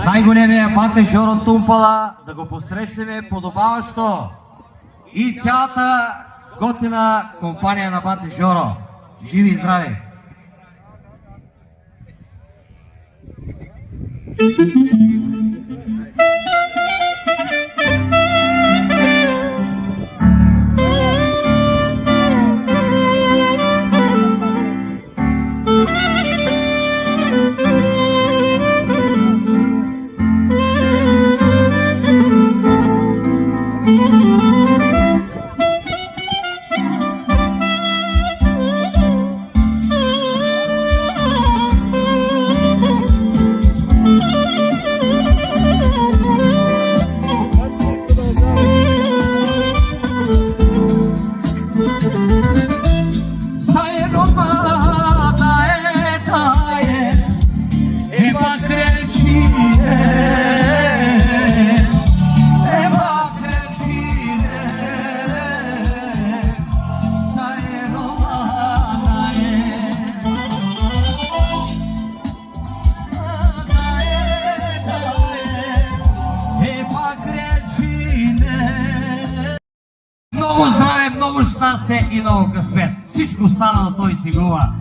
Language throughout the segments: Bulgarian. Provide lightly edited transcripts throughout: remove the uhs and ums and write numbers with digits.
най-големия Бате Жоро Тумпала, да го посрещнем подобаващо и цялата готина компания на Бате Жоро. Живи и здрави! Много здраве, много щастие и много късмет. Всичко останало той си гува.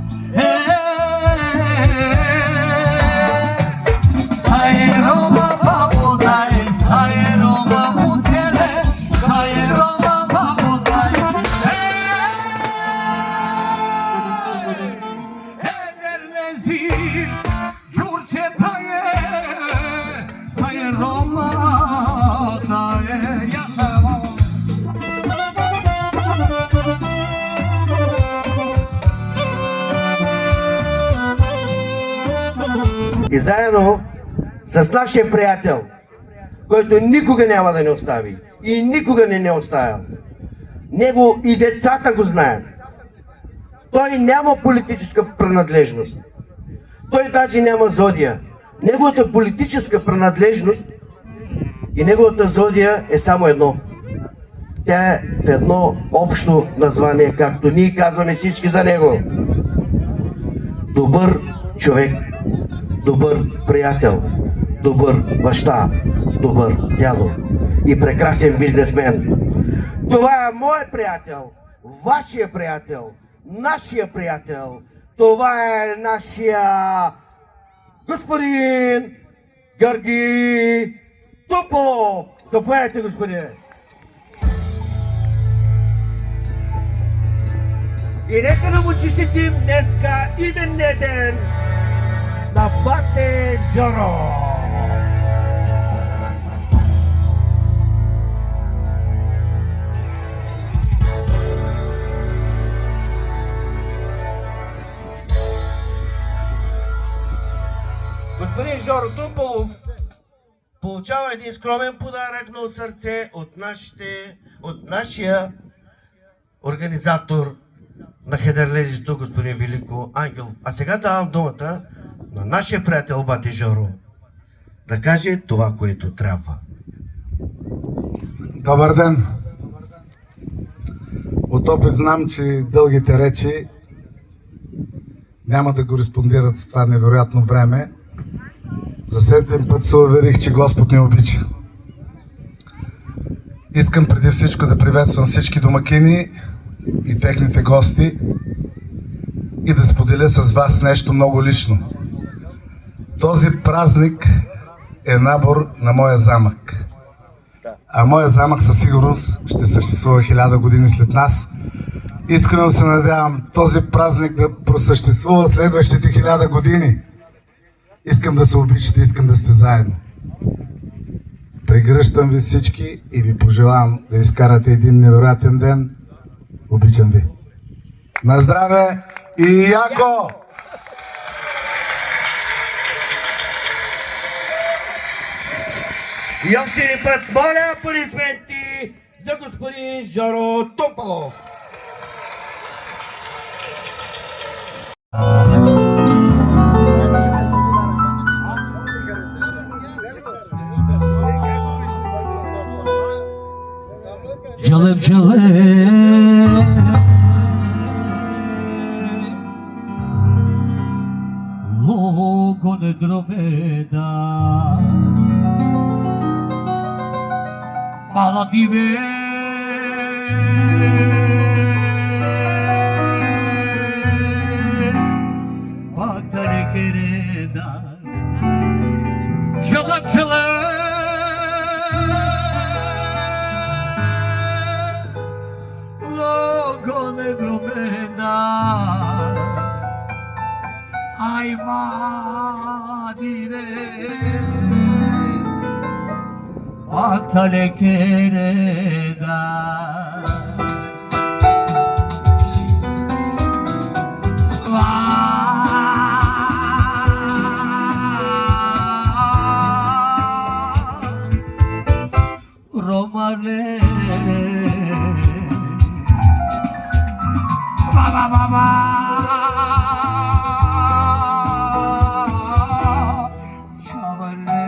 Сайрома бабодай, сайрома бутеле, сайрома бабодай. Едернези, джурчета сайрома яша. И заедно с нашия приятел, който никога няма да ни остави и никога не ни оставя. Него и децата го знаят. Той няма политическа принадлежност. Той даже няма зодия. Неговата политическа принадлежност и неговата зодия е само едно. Тя е в едно общо название, както ние казваме всички за него. Добър човек. Добър приятел, добър баща, добър дядо и прекрасен бизнесмен. Това е моят приятел, вашия приятел, нашия приятел. Това е нашия господин Георги Тумпалов. Заповядайте, господин. И нека да му честитим днеска именния ден на Бате Жоро! Господин Жоро Тумпалов получава един скромен подарък на от сърце от нашия организатор на Хедерлежието, господин Велико Ангелов. А сега давам думата на нашия приятел Бате Жоро да каже това, което трябва. Добър ден! От опит знам, че дългите речи няма да кореспондират с това невероятно време. За сетен път се уверих, че Господ ни обича. Искам преди всичко да приветствам всички домакини и техните гости и да споделя с вас нещо много лично. Този празник е набор на моя замък. А моя замък със сигурност ще съществува 1000 години след нас. Искрено се надявам този празник да просъществува следващите 1000 години. Искам да се обичате, искам да сте заедно. Прегръщам ви всички и ви пожелавам да изкарате един невероятен ден. Обичам ви. На здраве и яко! И още един път моля аплодисменти за господин Жоро Тумпалов. Çalıp çalıp loco de drobe da Maladive Baktare kereda Çalıp Logo negro menda Ay madire Baktale kereda Romale Baba baba Chavale